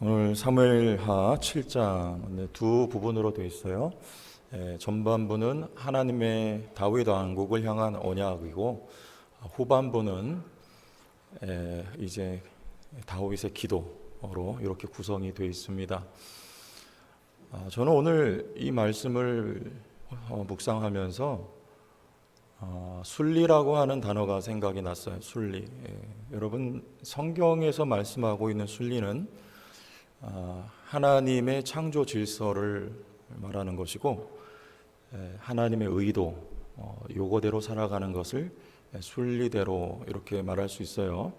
오늘 사무엘하 7장 두 부분으로 되어 있어요. 전반부는 하나님의 다윗 왕국을 향한 언약이고, 후반부는 이제 다윗의 기도로 이렇게 구성이 되어 있습니다. 저는 오늘 이 말씀을 묵상하면서 순리라고 하는 단어가 생각이 났어요. 순리. 여러분, 성경에서 말씀하고 있는 순리는 하나님의 창조 질서를 말하는 것이고, 하나님의 의도, 요거대로 살아가는 것을 순리대로 이렇게 말할 수 있어요.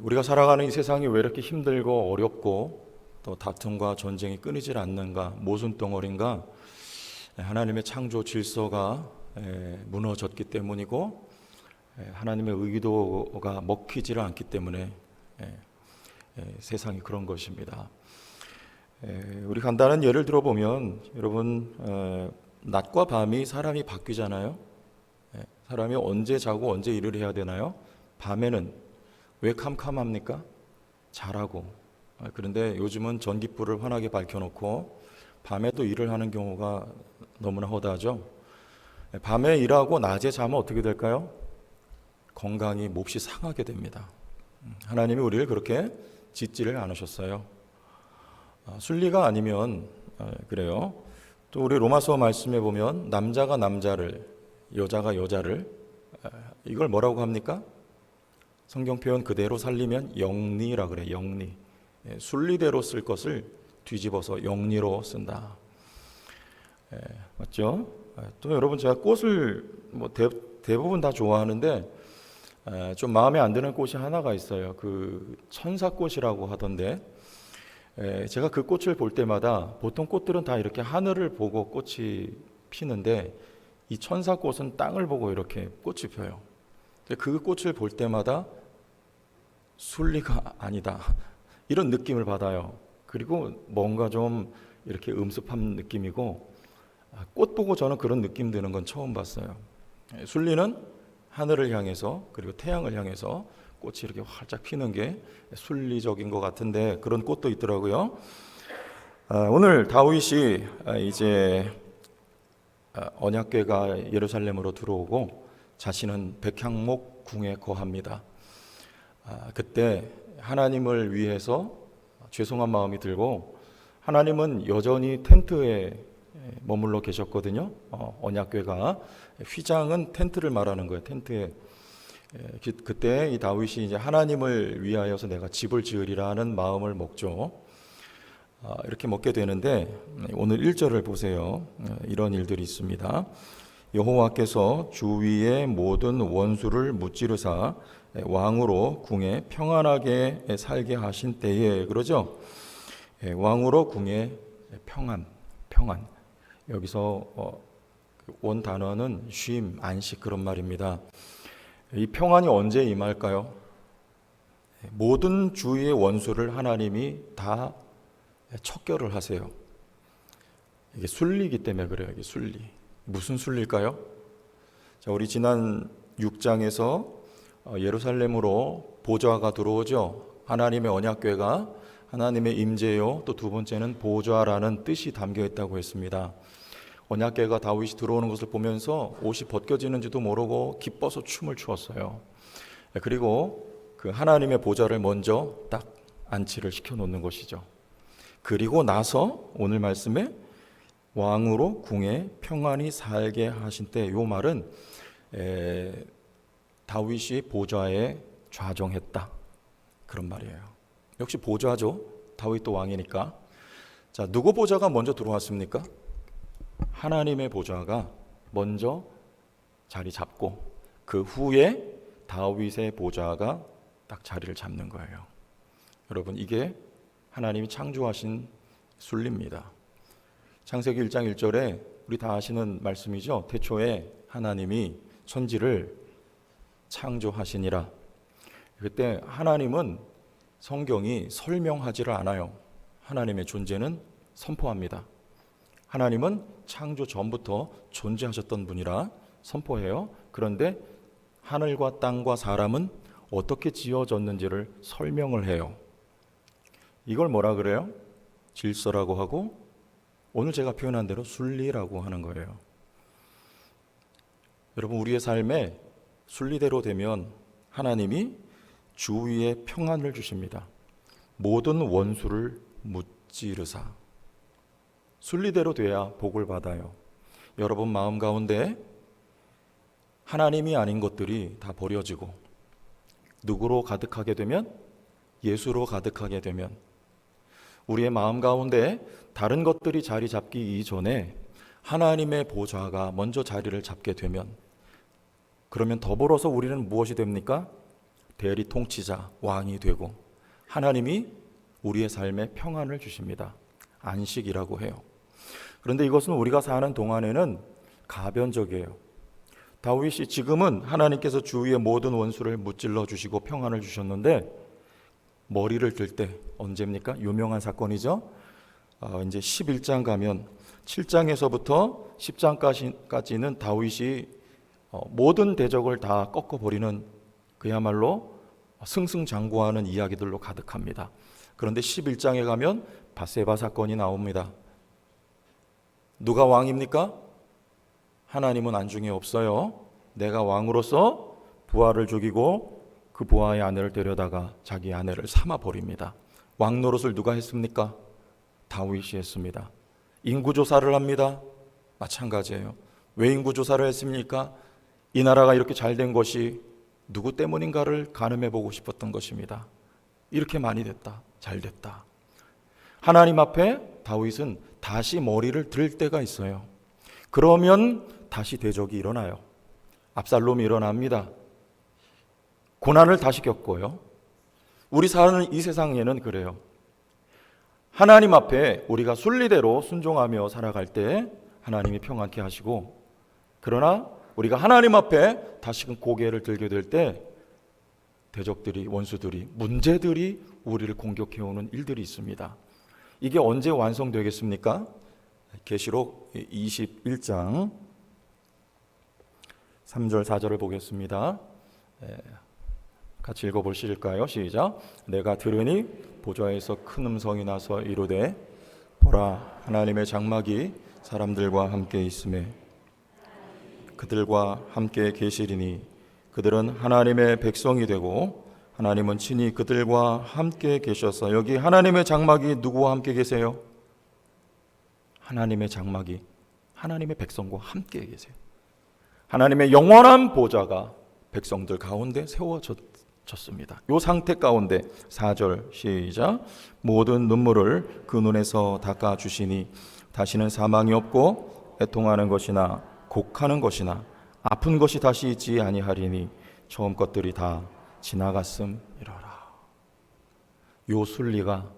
우리가 살아가는 이 세상이 왜 이렇게 힘들고 어렵고 또 다툼과 전쟁이 끊이질 않는가, 모순덩어리인가? 하나님의 창조 질서가 무너졌기 때문이고, 하나님의 의도가 먹히지를 않기 때문에 세상이 그런 것입니다. 우리 간단한 예를 들어보면, 여러분, 낮과 밤이 사람이 바뀌잖아요. 사람이 언제 자고 언제 일을 해야 되나요? 밤에는 왜 캄캄합니까? 자라고. 그런데 요즘은 전깃불을 환하게 밝혀놓고 밤에도 일을 하는 경우가 너무나 허다하죠. 밤에 일하고 낮에 자면 어떻게 될까요? 건강이 몹시 상하게 됩니다. 하나님이 우리를 그렇게 짓지를 않으셨어요. 순리가 아니면 그래요. 또 우리 로마서 말씀에 보면 남자가 남자를, 여자가 여자를, 이걸 뭐라고 합니까? 성경 표현 그대로 살리면 영리라 그래요. 영리. 순리대로 쓸 것을 뒤집어서 영리로 쓴다. 맞죠? 또 여러분, 제가 꽃을 대부분 다 좋아하는데 좀 마음에 안 드는 꽃이 하나가 있어요. 그 천사꽃이라고 하던데, 제가 그 꽃을 볼 때마다, 보통 꽃들은 다 이렇게 하늘을 보고 꽃이 피는데 이 천사꽃은 땅을 보고 이렇게 꽃이 펴요. 그 꽃을 볼 때마다 순리가 아니다, 이런 느낌을 받아요. 그리고 뭔가 좀 이렇게 음습한 느낌이고, 꽃 보고 저는 그런 느낌 드는 건 처음 봤어요. 순리는 하늘을 향해서, 그리고 태양을 향해서 꽃이 이렇게 활짝 피는 게 순리적인 것 같은데, 그런 꽃도 있더라고요. 오늘 다윗이 이제 언약궤가 예루살렘으로 들어오고 자신은 백향목 궁에 거합니다. 그때 하나님을 위해서 죄송한 마음이 들고, 하나님은 여전히 텐트에 머물러 계셨거든요. 언약궤가, 휘장은 텐트를 말하는 거예요. 텐트에. 그때 이 다윗이 이제 하나님을 위하여서 내가 집을 지으리라는 마음을 먹죠. 이렇게 먹게 되는데, 오늘 1절을 보세요. 이런 일들이 있습니다. 여호와께서 주위의 모든 원수를 무찌르사 왕으로 궁에 평안하게 살게 하신 때에, 그러죠. 왕으로 궁에 평안. 여기서 원 단어는 쉼, 안식, 그런 말입니다. 이 평안이 언제 임할까요? 모든 주위의 원수를 하나님이 다 척결을 하세요. 이게 순리이기 때문에 그래요. 이게 순리. 무슨 순리일까요? 자, 우리 지난 6장에서 예루살렘으로 보좌가 들어오죠. 하나님의 언약궤가 하나님의 임재요, 또 두 번째는 보좌라는 뜻이 담겨 있다고 했습니다. 언약궤가 다윗이 들어오는 것을 보면서 옷이 벗겨지는지도 모르고 기뻐서 춤을 추었어요. 그리고 그 하나님의 보좌를 먼저 딱 안치를 시켜놓는 것이죠. 그리고 나서 오늘 말씀에 왕으로 궁에 평안히 살게 하신 때, 요 말은 다윗이 보좌에 좌정했다, 그런 말이에요. 역시 보좌죠. 다윗도 왕이니까. 자, 누구 보좌가 먼저 들어왔습니까? 하나님의 보좌가 먼저 자리 잡고, 그 후에 다윗의 보좌가 딱 자리를 잡는 거예요. 여러분, 이게 하나님이 창조하신 순리입니다. 창세기 1장 1절에 우리 다 아시는 말씀이죠. 태초에 하나님이 천지를 창조하시니라. 그때 하나님은, 성경이 설명하지를 않아요. 하나님의 존재는 선포합니다. 하나님은 창조 전부터 존재하셨던 분이라 선포해요. 그런데 하늘과 땅과 사람은 어떻게 지어졌는지를 설명을 해요. 이걸 뭐라 그래요? 질서라고 하고 오늘 제가 표현한 대로 순리라고 하는 거예요. 여러분, 우리의 삶에 순리대로 되면 하나님이 주위에 평안을 주십니다. 모든 원수를 무찌르사. 순리대로 돼야 복을 받아요. 여러분 마음 가운데 하나님이 아닌 것들이 다 버려지고 누구로 가득하게 되면? 예수로 가득하게 되면 우리의 마음 가운데 다른 것들이 자리 잡기 이전에 하나님의 보좌가 먼저 자리를 잡게 되면, 그러면 더불어서 우리는 무엇이 됩니까? 대리 통치자, 왕이 되고 하나님이 우리의 삶에 평안을 주십니다. 안식이라고 해요. 그런데 이것은 우리가 사는 동안에는 가변적이에요. 다윗이 지금은 하나님께서 주위의 모든 원수를 무찔러 주시고 평안을 주셨는데 머리를 들 때 언제입니까? 유명한 사건이죠. 이제 11장 가면 7장에서부터 10장까지는 다윗이 모든 대적을 다 꺾어버리는 그야말로 승승장구하는 이야기들로 가득합니다. 그런데 11장에 가면 밧세바 사건이 나옵니다. 누가 왕입니까? 하나님은 안중에 없어요. 내가 왕으로서 부하를 죽이고 그 부하의 아내를 데려다가 자기 아내를 삼아버립니다. 왕 노릇을 누가 했습니까? 다윗이 했습니다. 인구조사를 합니다. 마찬가지예요. 왜 인구조사를 했습니까? 이 나라가 이렇게 잘된 것이 누구 때문인가를 가늠해보고 싶었던 것입니다. 이렇게 많이 됐다, 잘 됐다. 하나님 앞에 다윗은 다시 머리를 들 때가 있어요. 그러면 다시 대적이 일어나요. 압살롬이 일어납니다. 고난을 다시 겪고요. 우리 사는 이 세상에는 그래요. 하나님 앞에 우리가 순리대로 순종하며 살아갈 때 하나님이 평안케 하시고, 그러나 우리가 하나님 앞에 다시금 고개를 들게 될 때 대적들이, 원수들이, 문제들이 우리를 공격해오는 일들이 있습니다. 이게 언제 완성되겠습니까? 계시록 21장 3절 4절을 보겠습니다. 같이 읽어보실까요? 시작. 내가 들으니 보좌에서 큰 음성이 나서 이르되 보라, 하나님의 장막이 사람들과 함께 있음에 그들과 함께 계시리니 그들은 하나님의 백성이 되고 하나님은 친히 그들과 함께 계셔서. 여기 하나님의 장막이 누구와 함께 계세요? 하나님의 장막이 하나님의 백성과 함께 계세요. 하나님의 영원한 보좌가 백성들 가운데 세워졌습니다. 이 상태 가운데 4절 시작. 모든 눈물을 그 눈에서 닦아주시니 다시는 사망이 없고 애통하는 것이나 곡하는 것이나 아픈 것이 다시 있지 아니하리니 처음 것들이 다 지나갔음이라라. 요 순리가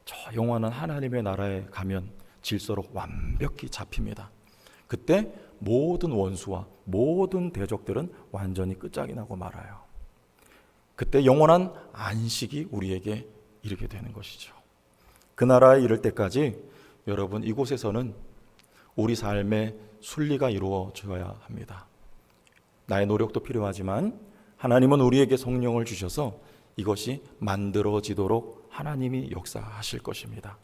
저 영원한 하나님의 나라에 가면 질서로 완벽히 잡힙니다. 그때 모든 원수와 모든 대적들은 완전히 끝장이 나고 말아요. 그때 영원한 안식이 우리에게 이르게 되는 것이죠. 그 나라에 이를 때까지 여러분, 이곳에서는 우리 삶의 순리가 이루어져야 합니다. 나의 노력도 필요하지만 하나님은 우리에게 성령을 주셔서 이것이 만들어지도록 하나님이 역사하실 것입니다.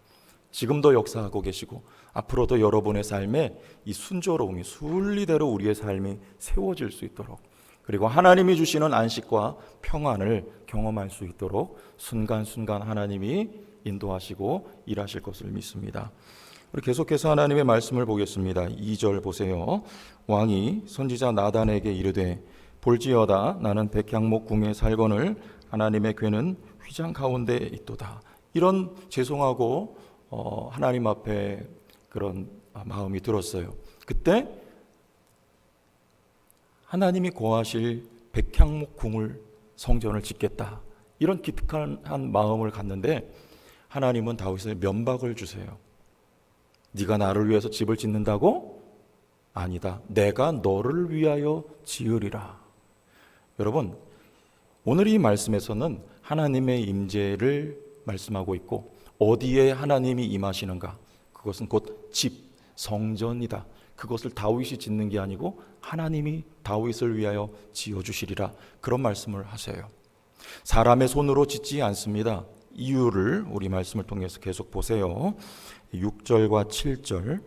지금도 역사하고 계시고 앞으로도 여러분의 삶에 이 순조로움이 순리대로 우리의 삶이 세워질 수 있도록, 그리고 하나님이 주시는 안식과 평안을 경험할 수 있도록 순간순간 하나님이 인도하시고 일하실 것을 믿습니다. 우리 계속해서 하나님의 말씀을 보겠습니다. 2절 보세요. 왕이 선지자 나단에게 이르되 볼지어다 나는 백향목 궁에 살거늘 하나님의 궤는 휘장 가운데 있도다. 이런 죄송하고 하나님 앞에 그런 마음이 들었어요. 그때 하나님이 거하실 백향목 궁을, 성전을 짓겠다, 이런 기특한 마음을 갖는데 하나님은 다윗을 면박을 주세요. 네가 나를 위해서 집을 짓는다고? 아니다. 내가 너를 위하여 지으리라. 여러분, 오늘 이 말씀에서는 하나님의 임재를 말씀하고 있고, 어디에 하나님이 임하시는가? 그것은 곧 집, 성전이다. 그것을 다윗이 짓는 게 아니고 하나님이 다윗을 위하여 지어주시리라. 그런 말씀을 하세요. 사람의 손으로 짓지 않습니다. 이유를 우리 말씀을 통해서 계속 보세요. 6절과 7절.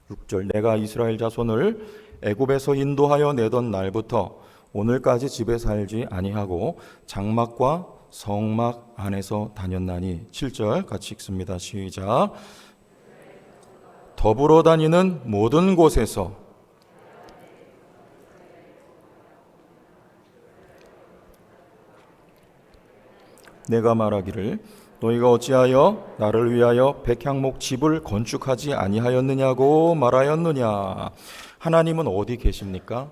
6절 내가 이스라엘 자손을 애굽에서 인도하여 내던 날부터 오늘까지 집에 살지 아니하고 장막과 성막 안에서 다녔나니. 7절 같이 읽습니다. 시작. 더불어 다니는 모든 곳에서 내가 말하기를 너희가 어찌하여 나를 위하여 백향목 집을 건축하지 아니하였느냐고 말하였느냐. 하나님은 어디 계십니까?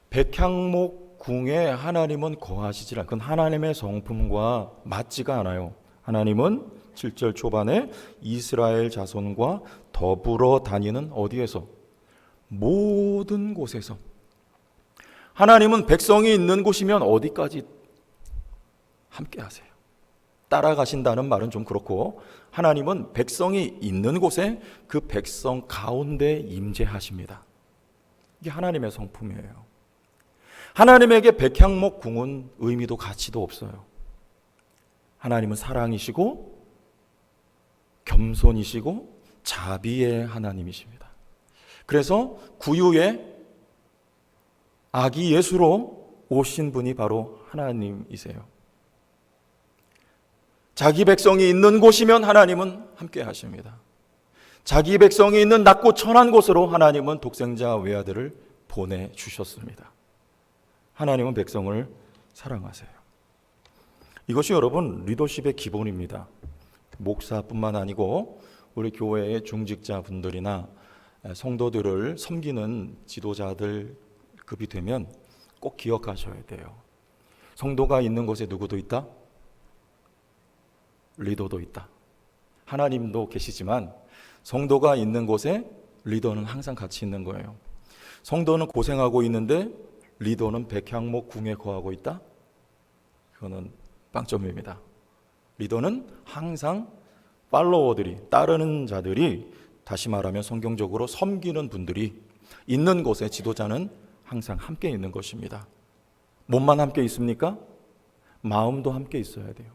백향목 궁에 하나님은 거하시질 않고, 그건 하나님의 성품과 맞지가 않아요. 하나님은 7절 초반에 이스라엘 자손과 더불어 다니는 어디에서? 모든 곳에서. 하나님은 백성이 있는 곳이면 어디까지 함께 하세요. 따라가신다는 말은 좀 그렇고, 하나님은 백성이 있는 곳에 그 백성 가운데 임재하십니다. 이게 하나님의 성품이에요. 하나님에게 백향목 궁은 의미도 가치도 없어요. 하나님은 사랑이시고 겸손이시고 자비의 하나님이십니다. 그래서 구유의 아기 예수로 오신 분이 바로 하나님이세요. 자기 백성이 있는 곳이면 하나님은 함께 하십니다. 자기 백성이 있는 낮고 천한 곳으로 하나님은 독생자 외아들을 보내주셨습니다. 하나님은 백성을 사랑하세요. 이것이 여러분 리더십의 기본입니다. 목사뿐만 아니고 우리 교회의 중직자분들이나 성도들을 섬기는 지도자들급이 되면 꼭 기억하셔야 돼요. 성도가 있는 곳에 누구도 있다? 리더도 있다. 하나님도 계시지만 성도가 있는 곳에 리더는 항상 같이 있는 거예요. 성도는 고생하고 있는데 리더는 백향목 궁에 거하고 있다? 그거는 빵점입니다. 리더는 항상 팔로워들이, 따르는 자들이, 다시 말하면 성경적으로 섬기는 분들이 있는 곳에 지도자는 항상 함께 있는 것입니다. 몸만 함께 있습니까? 마음도 함께 있어야 돼요.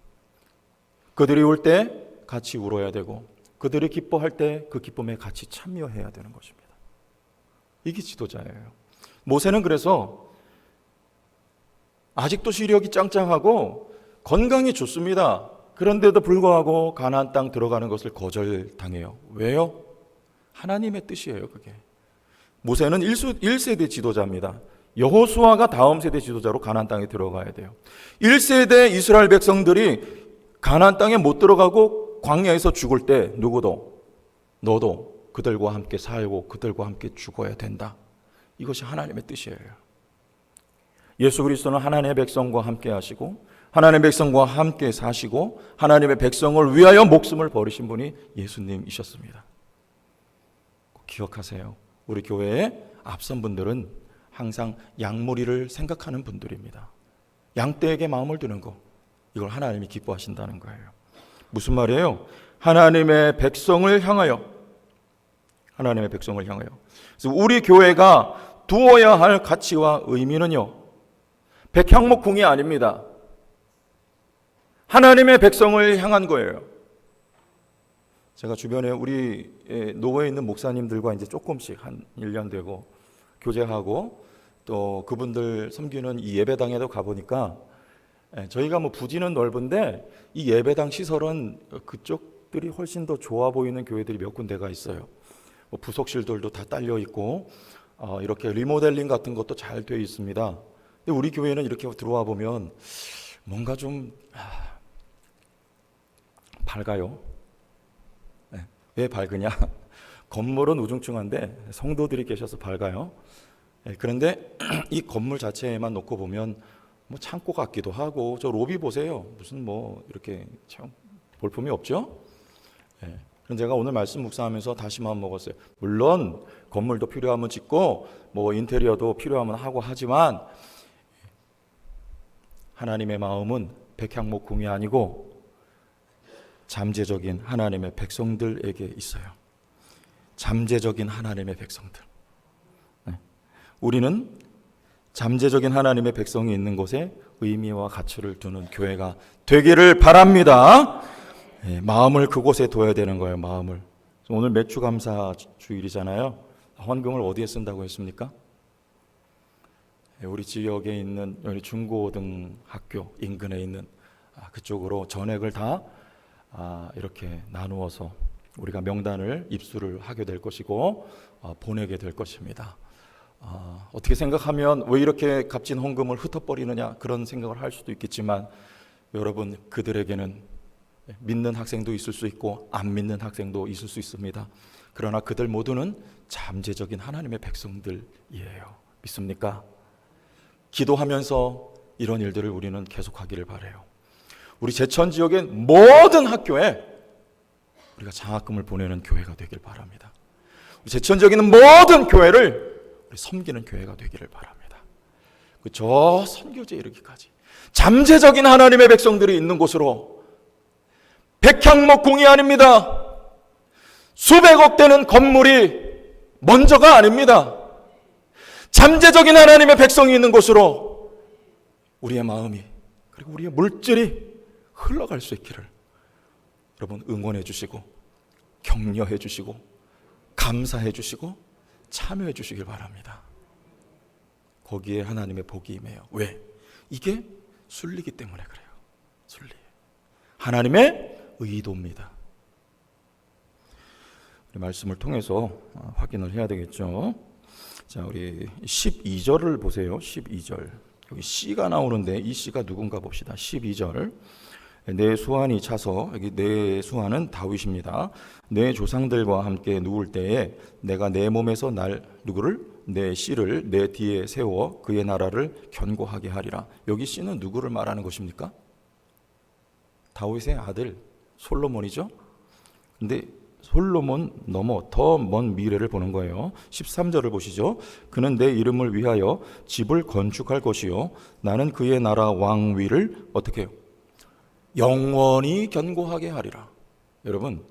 그들이 울 때 같이 울어야 되고, 그들이 기뻐할 때 그 기쁨에 같이 참여해야 되는 것입니다. 이게 지도자예요. 모세는 그래서 아직도 시력이 짱짱하고 건강이 좋습니다. 그런데도 불구하고 가나안 땅 들어가는 것을 거절당해요. 왜요? 하나님의 뜻이에요, 그게. 모세는 1세대 지도자입니다. 여호수아가 다음 세대 지도자로 가나안 땅에 들어가야 돼요. 1세대 이스라엘 백성들이 가나안 땅에 못 들어가고 광야에서 죽을 때 누구도, 너도 그들과 함께 살고 그들과 함께 죽어야 된다. 이것이 하나님의 뜻이에요. 예수 그리스도는 하나님의 백성과 함께 하시고 하나님의 백성과 함께 사시고 하나님의 백성을 위하여 목숨을 버리신 분이 예수님이셨습니다. 꼭 기억하세요. 우리 교회의 앞선 분들은 항상 양무리를 생각하는 분들입니다. 양떼에게 마음을 두는 거, 이걸 하나님이 기뻐하신다는 거예요. 무슨 말이에요? 하나님의 백성을 향하여, 하나님의 백성을 향하여. 그래서 우리 교회가 두어야 할 가치와 의미는요, 백향목 궁이 아닙니다. 하나님의 백성을 향한 거예요. 제가 주변에 우리 노회에 있는 목사님들과 이제 조금씩 한 1년 되고 교제하고 또 그분들 섬기는 이 예배당에도 가보니까 저희가 뭐 부지는 넓은데 이 예배당 시설은 그쪽들이 훨씬 더 좋아 보이는 교회들이 몇 군데가 있어요. 뭐 부속실들도 다 딸려 있고 이렇게 리모델링 같은 것도 잘 되어 있습니다. 근데 우리 교회는 이렇게 들어와 보면 뭔가 좀 밝아요. 네. 왜 밝으냐? 건물은 우중충한데 성도들이 계셔서 밝아요. 네. 그런데 이 건물 자체에만 놓고 보면 뭐 창고 같기도 하고, 저 로비 보세요. 무슨 뭐 이렇게 참 볼품이 없죠? 네. 그럼 제가 오늘 말씀 묵상하면서 다시 마음 먹었어요. 물론 건물도 필요하면 짓고 뭐 인테리어도 필요하면 하고 하지만 하나님의 마음은 백향목 궁이 아니고 잠재적인 하나님의 백성들에게 있어요. 잠재적인 하나님의 백성들. 네. 우리는 잠재적인 하나님의 백성이 있는 곳에 의미와 가치를 두는 교회가 되기를 바랍니다. 마음을 그곳에 둬야 되는 거예요. 마음을. 오늘 매추감사 주일이잖아요. 헌금을 어디에 쓴다고 했습니까? 우리 지역에 있는 우리 중고등학교 인근에 있는 그쪽으로 전액을 다 이렇게 나누어서 우리가 명단을 입수를 하게 될 것이고 보내게 될 것입니다. 어떻게 생각하면 왜 이렇게 값진 헌금을 흩어버리느냐 그런 생각을 할 수도 있겠지만, 여러분, 그들에게는 믿는 학생도 있을 수 있고 안 믿는 학생도 있을 수 있습니다. 그러나 그들 모두는 잠재적인 하나님의 백성들이에요. 믿습니까? 기도하면서 이런 일들을 우리는 계속하기를 바라요. 우리 제천 지역의 모든 학교에 우리가 장학금을 보내는 교회가 되길 바랍니다. 우리 제천 지역에 있는 모든 교회를 우리 섬기는 교회가 되기를 바랍니다. 저 선교지에 이르기까지 잠재적인 하나님의 백성들이 있는 곳으로, 백향목궁이 아닙니다. 수백억 되는 건물이 먼저가 아닙니다. 잠재적인 하나님의 백성이 있는 곳으로 우리의 마음이, 그리고 우리의 물질이 흘러갈 수 있기를 여러분 응원해 주시고 격려해 주시고 감사해 주시고 참여해 주시길 바랍니다. 거기에 하나님의 복이 임해요. 왜? 이게 순리이기 때문에 그래요. 순리. 하나님의 의도입니다. 우리 말씀을 통해서 확인을 해야 되겠죠. 자, 우리 12절을 보세요. 12절. 여기 씨가 나오는데 이 씨가 누군가 봅시다. 12절. 내 수완이 차서, 여기 내 수완은 다윗입니다. 내 조상들과 함께 누울 때에 내가 내 몸에서 내 씨를 내 뒤에 세워 그의 나라를 견고하게 하리라. 여기 씨는 누구를 말하는 것입니까? 다윗의 아들 솔로몬이죠. 근데 솔로몬 넘어 더 먼 미래를 보는 거예요. 13절을 보시죠. 그는 내 이름을 위하여 집을 건축할 것이요 나는 그의 나라 왕위를 어떻게 해요? 영원히 견고하게 하리라. 여러분,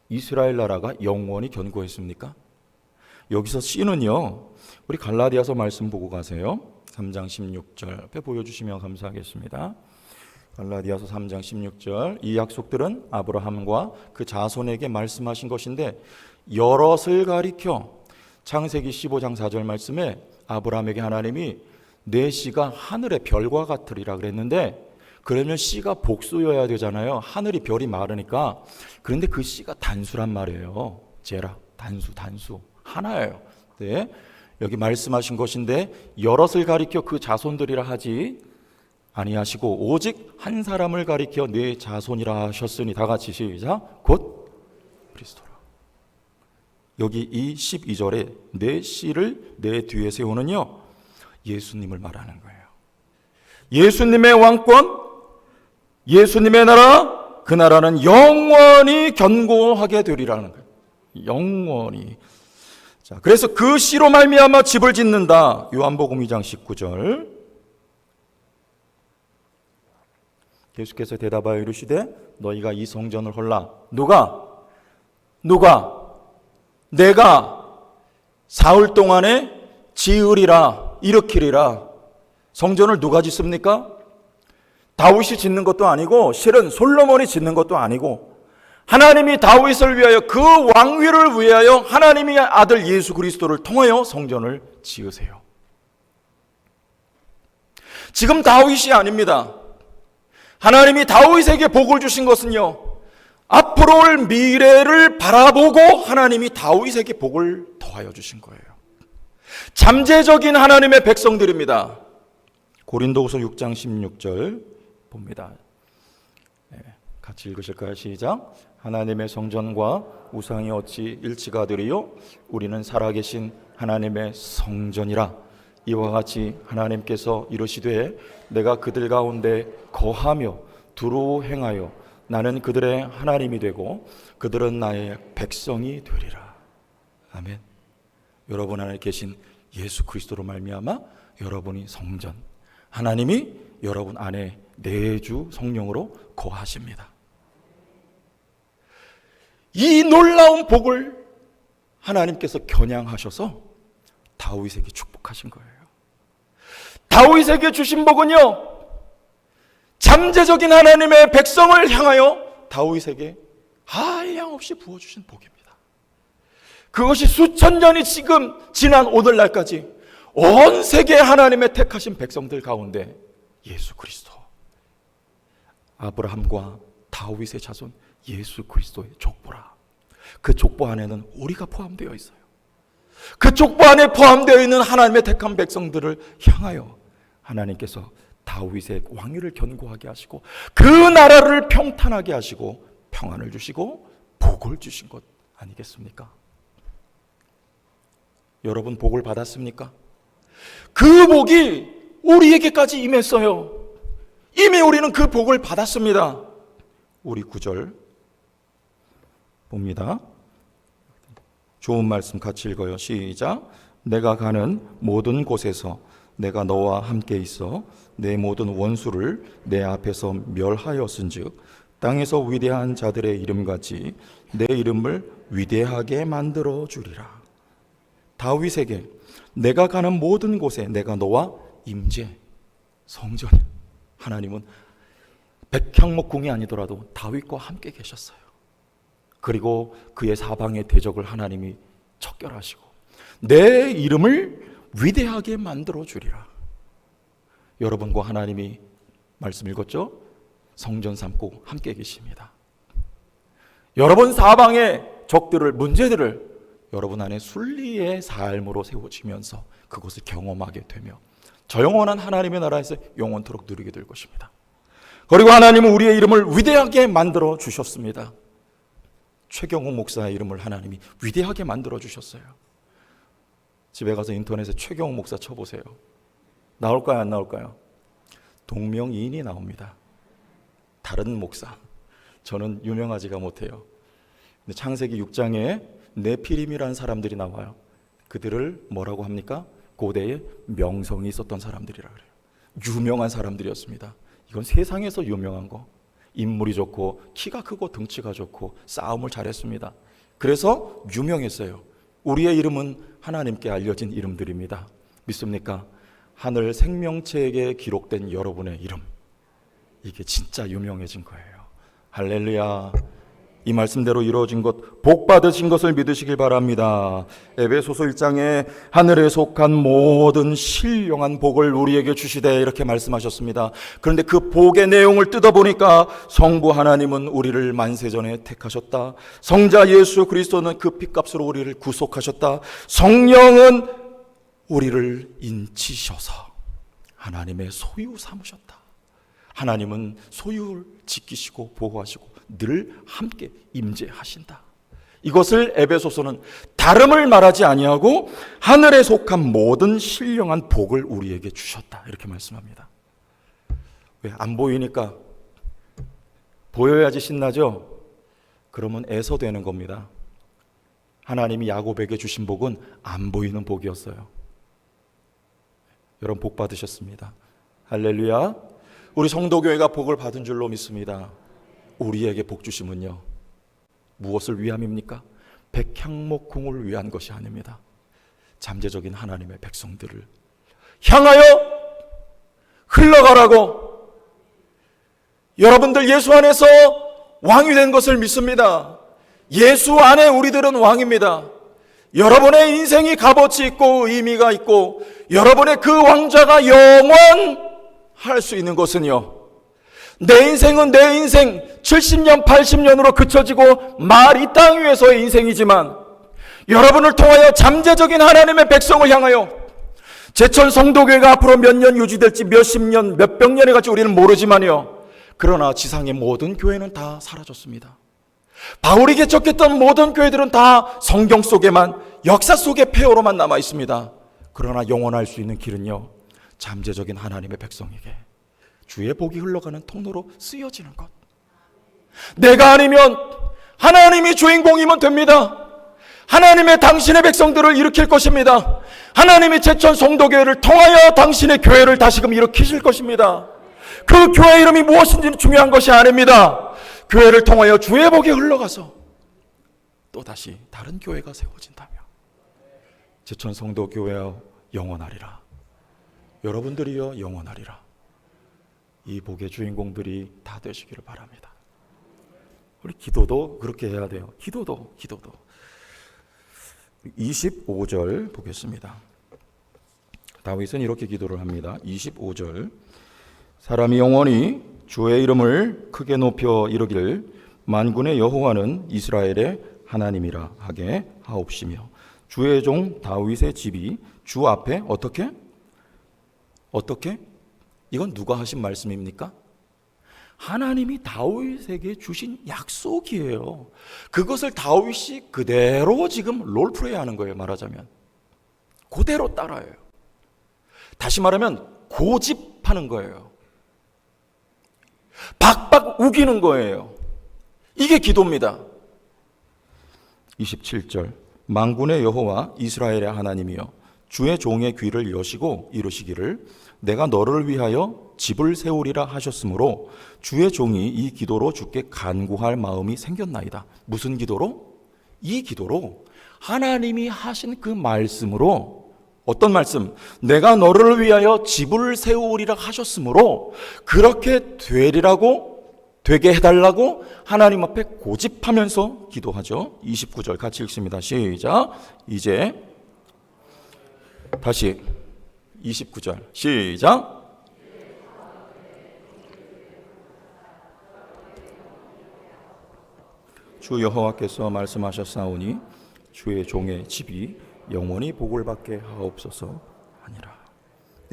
이스라엘 나라가 영원히 견고했습니까? 여기서 씨는요, 우리 갈라디아서 말씀 보고 가세요. 3장 16절 앞에 보여주시면 감사하겠습니다. 갈라디아서 3장 16절. 이 약속들은 아브라함과 그 자손에게 말씀하신 것인데 여럿을 가리켜, 창세기 15장 4절 말씀에 아브라함에게 하나님이 내 씨가 하늘의 별과 같으리라 그랬는데, 그러면 씨가 복수여야 되잖아요. 하늘이 별이 많으니까. 그런데 그 씨가 단수란 말이에요. 제라, 단수 하나예요. 네. 여기 말씀하신 것인데 여럿을 가리켜 그 자손들이라 하지 아니하시고 오직 한 사람을 가리켜 네 자손이라 하셨으니, 다 같이 시작. 곧 그리스도라. 여기 이 12절에 내 씨를 내 뒤에 세우는요, 예수님을 말하는 거예요. 예수님의 왕권, 예수님의 나라, 그 나라는 영원히 견고하게 되리라는 거예요. 영원히. 자, 그래서 그 씨로 말미암아 집을 짓는다. 요한복음 2장 19절. 계속해서 대답하여 이르시되 너희가 이 성전을 헐라. 누가? 내가 사흘 동안에 지으리라, 일으키리라. 성전을 누가 짓습니까? 다윗이 짓는 것도 아니고, 실은 솔로몬이 짓는 것도 아니고, 하나님이 다윗을 위하여, 그 왕위를 위하여 하나님의 아들 예수 그리스도를 통하여 성전을 지으세요. 지금 다윗이 아닙니다. 하나님이 다윗에게 복을 주신 것은요, 앞으로 올 미래를 바라보고 하나님이 다윗에게 복을 더하여 주신 거예요. 잠재적인 하나님의 백성들입니다. 고린도후서 6장 16절 봅니다. 같이 읽으실까요? 시작. 하나님의 성전과 우상이 어찌 일치가 되리요? 우리는 살아계신 하나님의 성전이라. 이와 같이 하나님께서 이르시되 내가 그들 가운데 거하며 두루 행하여 나는 그들의 하나님이 되고 그들은 나의 백성이 되리라. 아멘. 여러분 안에 계신 예수 그리스도로 말미암아 여러분이 성전, 하나님이 여러분 안에 내주 성령으로 거하십니다. 이 놀라운 복을 하나님께서 겨냥하셔서 다윗에게 축복하신 거예요. 다윗에게 주신 복은요, 잠재적인 하나님의 백성을 향하여 다윗에게 한량없이 부어주신 복입니다. 그것이 수천 년이 지금 지난 오늘날까지 온 세계 하나님의 택하신 백성들 가운데 예수 그리스도, 아브라함과 다윗의 자손 예수 그리스도의 족보라. 그 족보 안에는 우리가 포함되어 있어요. 그 족보 안에 포함되어 있는 하나님의 택한 백성들을 향하여 하나님께서 다윗의 왕위를 견고하게 하시고 그 나라를 평탄하게 하시고 평안을 주시고 복을 주신 것 아니겠습니까? 여러분 복을 받았습니까? 그 복이 우리에게까지 임했어요. 이미 우리는 그 복을 받았습니다. 우리 9절 봅니다. 좋은 말씀 같이 읽어요. 시작. 내가 가는 모든 곳에서 내가 너와 함께 있어 내 모든 원수를 내 앞에서 멸하였은즉 땅에서 위대한 자들의 이름같이 내 이름을 위대하게 만들어 주리라. 다윗에게 내가 가는 모든 곳에 내가 너와 임재, 성전, 하나님은 백향목궁이 아니더라도 다윗과 함께 계셨어요. 그리고 그의 사방의 대적을 하나님이 척결하시고 내 이름을 위대하게 만들어 주리라. 여러분과 하나님이 말씀 읽었죠? 성전 삼고 함께 계십니다. 여러분 사방의 적들을, 문제들을 여러분 안에 순리의 삶으로 세워지면서 그것을 경험하게 되며 저 영원한 하나님의 나라에서 영원토록 누리게 될 것입니다. 그리고 하나님은 우리의 이름을 위대하게 만들어 주셨습니다. 최경호 목사의 이름을 하나님이 위대하게 만들어 주셨어요. 집에 가서 인터넷에 최경호 목사 쳐보세요. 나올까요, 안 나올까요? 동명이인이 나옵니다. 다른 목사. 저는 유명하지가 못해요. 근데 창세기 6장에 네피림이라는 사람들이 나와요. 그들을 뭐라고 합니까? 고대에 명성이 있었던 사람들이라 그래요. 유명한 사람들이었습니다. 이건 세상에서 유명한 거. 인물이 좋고 키가 크고 등치가 좋고 싸움을 잘했습니다. 그래서 유명했어요. 우리의 이름은 하나님께 알려진 이름들입니다. 믿습니까? 하늘 생명책에 기록된 여러분의 이름, 이게 진짜 유명해진 거예요. 할렐루야. 이 말씀대로 이루어진 것, 복 받으신 것을 믿으시길 바랍니다. 에베소서 1장에 하늘에 속한 모든 신령한 복을 우리에게 주시되 이렇게 말씀하셨습니다. 그런데 그 복의 내용을 뜯어보니까 성부 하나님은 우리를 만세전에 택하셨다. 성자 예수 그리스도는 그 핏값으로 우리를 구속하셨다. 성령은 우리를 인치셔서 하나님의 소유 삼으셨다. 하나님은 소유를 지키시고 보호하시고 늘 함께 임재하신다. 이것을 에베소서는 다름을 말하지 아니하고 하늘에 속한 모든 신령한 복을 우리에게 주셨다 이렇게 말씀합니다. 왜? 안 보이니까. 보여야지 신나죠? 그러면 애서되는 겁니다. 하나님이 야곱에게 주신 복은 안 보이는 복이었어요. 여러분 복 받으셨습니다. 할렐루야. 우리 성도교회가 복을 받은 줄로 믿습니다. 우리에게 복 주심은요, 무엇을 위함입니까? 백향목궁을 위한 것이 아닙니다. 잠재적인 하나님의 백성들을 향하여 흘러가라고. 여러분들 예수 안에서 왕이 된 것을 믿습니다. 예수 안에 우리들은 왕입니다. 여러분의 인생이 값어치 있고 의미가 있고 여러분의 그 왕자가 영원할 수 있는 것은요, 내 인생은 내 인생 70년 80년으로 그쳐지고 말 이 땅 위에서의 인생이지만 여러분을 통하여 잠재적인 하나님의 백성을 향하여 제천 성도교회가 앞으로 몇 년 유지될지 몇십 년 몇백 년이 갈지 우리는 모르지만요, 그러나 지상의 모든 교회는 다 사라졌습니다. 바울이 개척했던 모든 교회들은 다 성경 속에만, 역사 속의 폐허로만 남아 있습니다. 그러나 영원할 수 있는 길은요, 잠재적인 하나님의 백성에게 주의 복이 흘러가는 통로로 쓰여지는 것. 내가 아니면 하나님이 주인공이면 됩니다. 하나님의 당신의 백성들을 일으킬 것입니다. 하나님이 제천 성도교회를 통하여 당신의 교회를 다시금 일으키실 것입니다. 그 교회 이름이 무엇인지는 중요한 것이 아닙니다. 교회를 통하여 주의 복이 흘러가서 또다시 다른 교회가 세워진다며 제천 성도교회와 영원하리라. 여러분들이여 영원하리라. 이 복의 주인공들이 다 되시기를 바랍니다. 우리 기도도 그렇게 해야 돼요. 기도도 25절 보겠습니다. 다윗은 이렇게 기도를 합니다. 25절 사람이 영원히 주의 이름을 크게 높여 이르기를 만군의 여호와는 이스라엘의 하나님이라 하게 하옵시며 주의 종 다윗의 집이 주 앞에 어떻게? 이건 누가 하신 말씀입니까? 하나님이 다윗에게 주신 약속이에요. 그것을 다윗이 그대로 지금 롤플레이 하는 거예요. 말하자면 그대로 따라해요. 다시 말하면 고집하는 거예요. 박박 우기는 거예요. 이게 기도입니다. 27절 만군의 여호와 이스라엘의 하나님이여 주의 종의 귀를 여시고 이르시기를 내가 너를 위하여 집을 세우리라 하셨으므로 주의 종이 이 기도로 주께 간구할 마음이 생겼나이다. 무슨 기도로? 이 기도로 하나님이 하신 그 말씀으로 어떤 말씀? 내가 너를 위하여 집을 세우리라 하셨으므로 그렇게 되게 해달라고 하나님 앞에 고집하면서 기도하죠. 29절 같이 읽습니다. 시작. 이제 다시 29절 시작. 주 여호와께서 말씀하셨사오니 주의 종의 집이 영원히 복을 받게 하옵소서 하니라.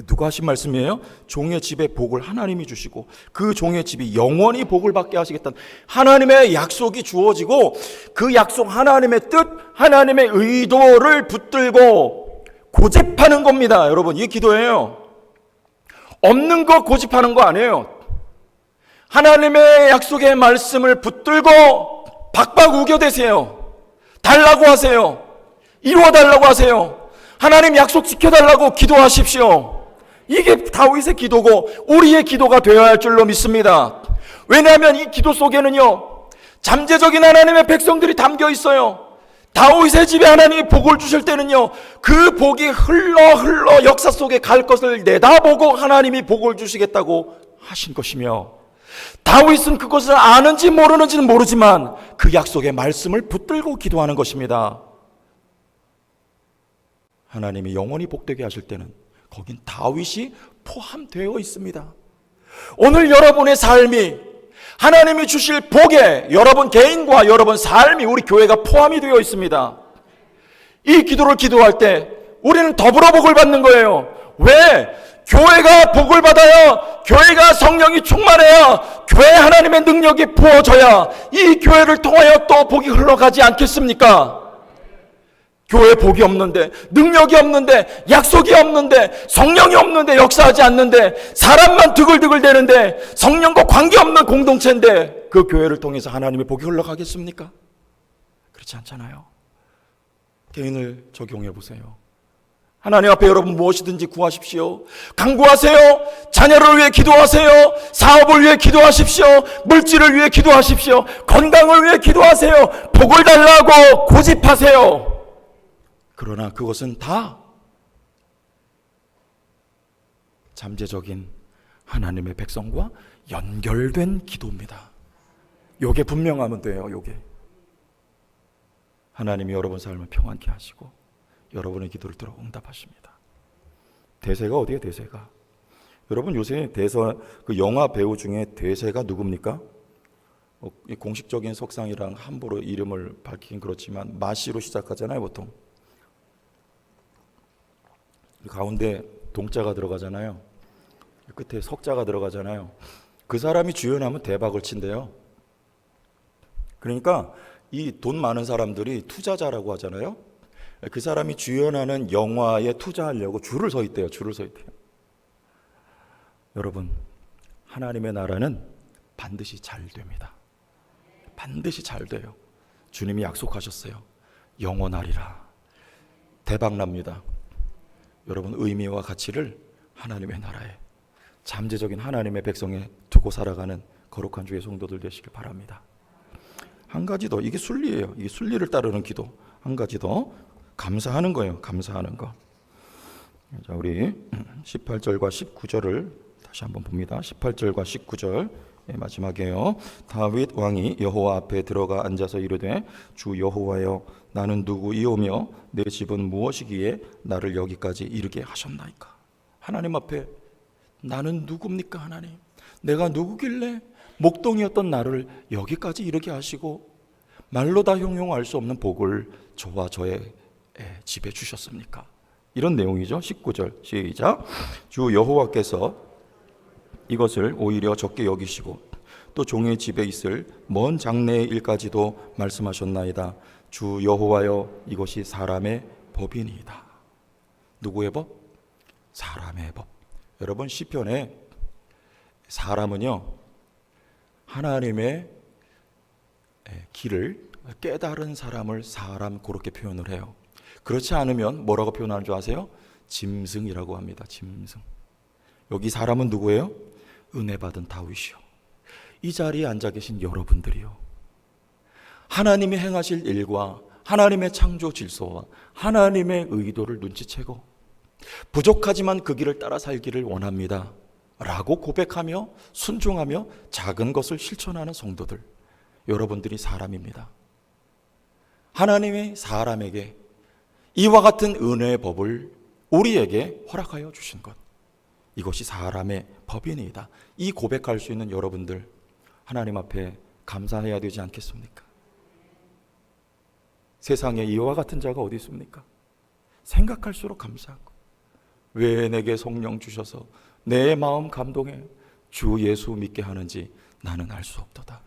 누가 하신 말씀이에요? 종의 집에 복을 하나님이 주시고 그 종의 집이 영원히 복을 받게 하시겠다는 하나님의 약속이 주어지고 그 약속 하나님의 뜻, 하나님의 의도를 붙들고 고집하는 겁니다. 여러분, 이게 기도예요. 없는 거 고집하는 거 아니에요. 하나님의 약속의 말씀을 붙들고 박박 우겨대세요. 달라고 하세요. 이루어달라고 하세요. 하나님 약속 지켜달라고 기도하십시오. 이게 다윗의 기도고 우리의 기도가 되어야 할 줄로 믿습니다. 왜냐하면 이 기도 속에는요 잠재적인 하나님의 백성들이 담겨 있어요. 다윗의 집에 하나님이 복을 주실 때는요 그 복이 흘러 역사 속에 갈 것을 내다보고 하나님이 복을 주시겠다고 하신 것이며 다윗은 그것을 아는지 모르는지는 모르지만 그 약속의 말씀을 붙들고 기도하는 것입니다. 하나님이 영원히 복되게 하실 때는 거긴 다윗이 포함되어 있습니다. 오늘 여러분의 삶이 하나님이 주실 복에 여러분 개인과 여러분 삶이 우리 교회가 포함이 되어 있습니다. 이 기도를 기도할 때 우리는 더불어 복을 받는 거예요. 왜? 교회가 복을 받아야, 교회가 성령이 충만해야, 교회 하나님의 능력이 부어져야 이 교회를 통하여 또 복이 흘러가지 않겠습니까? 교회 복이 없는데, 능력이 없는데, 약속이 없는데, 성령이 없는데, 역사하지 않는데, 사람만 드글드글 대는데, 성령과 관계없는 공동체인데 그 교회를 통해서 하나님의 복이 흘러가겠습니까? 그렇지 않잖아요. 개인을 적용해 보세요. 하나님 앞에 여러분 무엇이든지 구하십시오. 간구하세요. 자녀를 위해 기도하세요. 사업을 위해 기도하십시오. 물질을 위해 기도하십시오. 건강을 위해 기도하세요. 복을 달라고 고집하세요. 그러나 그것은 다 잠재적인 하나님의 백성과 연결된 기도입니다. 요게 분명하면 돼요. 요게 하나님이 여러분 삶을 평안케 하시고 여러분의 기도를 들어 응답하십니다. 대세가 어디에 대세가? 여러분 요새 그 영화 배우 중에 대세가 누굽니까? 공식적인 석상이랑 함부로 이름을 밝히긴 그렇지만 마씨로 시작하잖아요. 보통 가운데 동자가 들어가잖아요. 끝에 석자가 들어가잖아요. 그 사람이 주연하면 대박을 친대요. 그러니까 이 돈 많은 사람들이 투자자라고 하잖아요. 그 사람이 주연하는 영화에 투자하려고 줄을 서 있대요. 줄을 서 있대요. 여러분, 하나님의 나라는 반드시 잘 됩니다. 반드시 잘 돼요. 주님이 약속하셨어요. 영원하리라. 대박 납니다. 여러분, 의미와 가치를 하나님의 나라에, 잠재적인 하나님의 백성에 두고 살아가는 거룩한 주의 성도들 되시길 바랍니다. 한 가지 더, 이게 순리예요. 이게 순리를 따르는 기도. 한 가지 더, 감사하는 거예요. 감사하는 거. 자, 우리 18절과 19절을 다시 한번 봅니다. 18절과 19절 마지막이에요. 다윗 왕이 여호와 앞에 들어가 앉아서 이르되 주 여호와여 나는 누구이오며 내 집은 무엇이기에 나를 여기까지 이르게 하셨나이까. 하나님 앞에 나는 누굽니까 하나님? 내가 누구길래 목동이었던 나를 여기까지 이르게 하시고 말로 다 형용할 수 없는 복을 저와 저의 집에 주셨습니까? 이런 내용이죠. 19절 시작. 주 여호와께서 이것을 오히려 적게 여기시고 또 종의 집에 있을 먼 장래의 일까지도 말씀하셨나이다. 주 여호와여 이것이 사람의 법이니이다. 누구의 법? 사람의 법. 여러분 시편에 사람은요 하나님의 길을 깨달은 사람을 사람 그렇게 표현을 해요. 그렇지 않으면 뭐라고 표현하는 줄 아세요? 짐승이라고 합니다. 짐승. 여기 사람은 누구예요? 은혜 받은 다윗이요. 이 자리에 앉아 계신 여러분들이요. 하나님이 행하실 일과 하나님의 창조 질서와 하나님의 의도를 눈치채고 부족하지만 그 길을 따라 살기를 원합니다 라고 고백하며 순종하며 작은 것을 실천하는 성도들, 여러분들이 사람입니다. 하나님이 사람에게 이와 같은 은혜의 법을 우리에게 허락하여 주신 것, 이것이 사람의 법이니이다. 이 고백할 수 있는 여러분들 하나님 앞에 감사해야 되지 않겠습니까? 세상에 이와 같은 자가 어디 있습니까? 생각할수록 감사하고, 왜 내게 성령 주셔서 내 마음 감동해 주 예수 믿게 하는지 나는 알 수 없도다.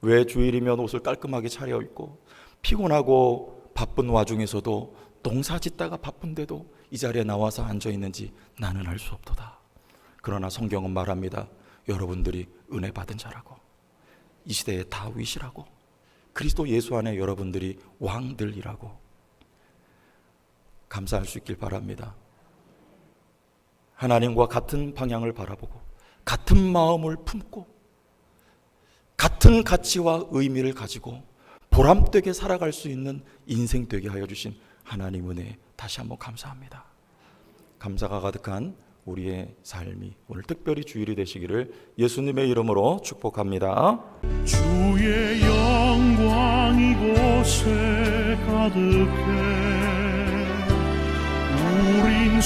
왜 주일이면 옷을 깔끔하게 차려입고 피곤하고 바쁜 와중에서도 농사 짓다가 바쁜데도 이 자리에 나와서 앉아 있는지 나는 알 수 없도다. 그러나 성경은 말합니다. 여러분들이 은혜 받은 자라고, 이 시대의 다윗이라고, 그리스도 예수 안에 여러분들이 왕들이라고 감사할 수 있길 바랍니다. 하나님과 같은 방향을 바라보고 같은 마음을 품고 같은 가치와 의미를 가지고 보람되게 살아갈 수 있는 인생 되게 하여 주신 하나님 은혜에 다시 한번 감사합니다. 감사가 가득한 우리의 삶이 오늘 특별히 주일이 되시기를 예수님의 이름으로 축복합니다. 주의 영광 이곳에 가득해 우린